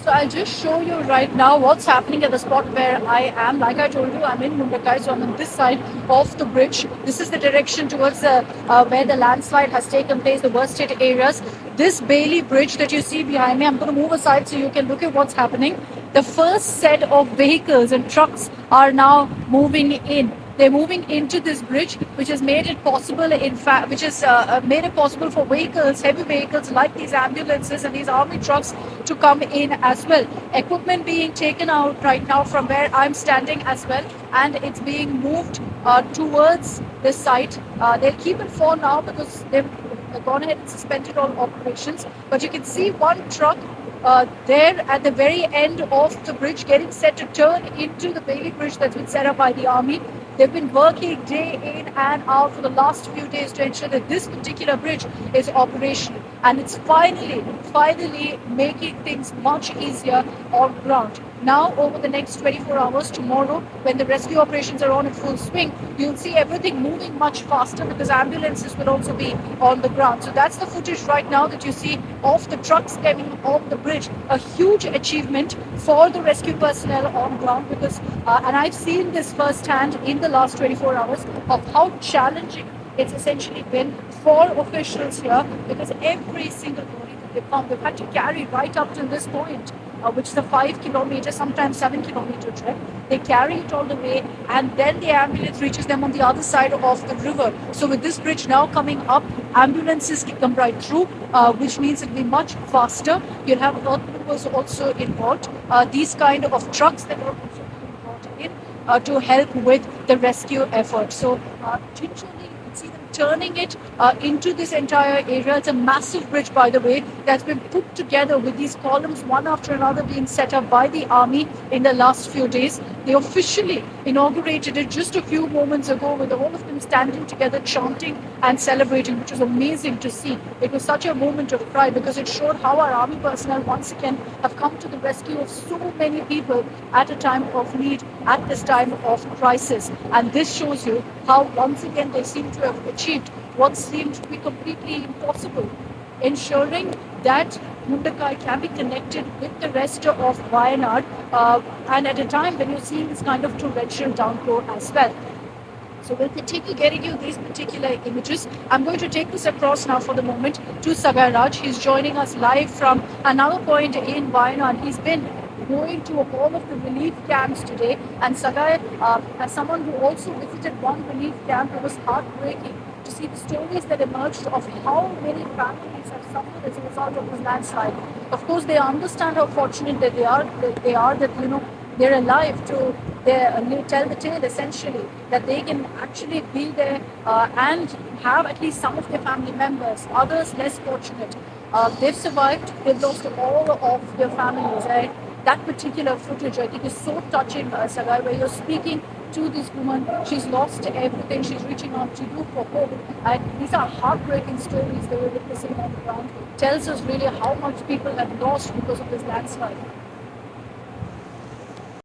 So I'll just show you right now what's happening at the spot where I am. Like I told you, I'm in Mundakai, so I'm on this side of the bridge. This is the direction towards where the landslide has taken place, the worst hit areas. This Bailey Bridge that you see behind me, I'm going to move aside so you can look at what's happening. The first set of vehicles and trucks are now moving in. They're moving into this bridge, which has made it possible, in fact, which has made it possible for vehicles, heavy vehicles like these ambulances and these army trucks to come in as well. Equipment being taken out right now from where I'm standing as well, and it's being moved towards this site. They'll keep it for now because they've gone ahead and suspended all operations. But you can see one truck there at the very end of the bridge getting set to turn into the Bailey Bridge that's been set up by the army. They've been working day in and out for the last few days to ensure that this particular bridge is operational. And it's finally making things much easier on ground. Now, over the next 24 hours, tomorrow, when the rescue operations are on in full swing, you'll see everything moving much faster because ambulances will also be on the ground. So that's the footage right now that you see of the trucks coming on the bridge. A huge achievement for the rescue personnel on ground because, and I've seen this firsthand in the last 24 hours of how challenging it's essentially been for officials here because every single lorry that they come, they've had to carry right up to this point. Which is a 5 kilometer, sometimes 7 kilometer trek. They carry it all the way, and then the ambulance reaches them on the other side of the river. So with this bridge now coming up, ambulances can come right through, which means it'll be much faster. You'll have earth movers also involved. These kind of trucks that are also being brought in to help with the rescue effort. So gingerly, you can see them turning it into this entire area. It's a massive bridge, by the way, that's been put together with these columns one after another being set up by the army in the last few days. They officially inaugurated it just a few moments ago with all of them standing together, chanting and celebrating, which was amazing to see. It was such a moment of pride because it showed how our army personnel once again have come to the rescue of so many people at a time of need, at this time of crisis. And this shows you how once again they seem to have achieved what seemed to be completely impossible, ensuring that Mundakai can be connected with the rest of Wayanad, and at a time when you're seeing this kind of torrential downpour as well. So we'll continue getting you these particular images. I'm going to take this across now for the moment to Sagai Raj. He's joining us live from another point in Wayanad. He's been going to all of the relief camps today. And Sagai, as someone who also visited one relief camp, it was heartbreaking to see the stories that emerged of how many families have suffered as a result of this landslide. Of course, they understand how fortunate that they are that, they're alive to tell the tale essentially, that they can actually be there and have at least some of their family members, others less fortunate. They've survived, they've lost all of their families. That particular footage I think is so touching, Sagai, where you're speaking to this woman, she's lost everything, she's reaching out to you for hope. And these are heartbreaking stories that we're witnessing on the ground. Tells us really how much people have lost because of this landslide.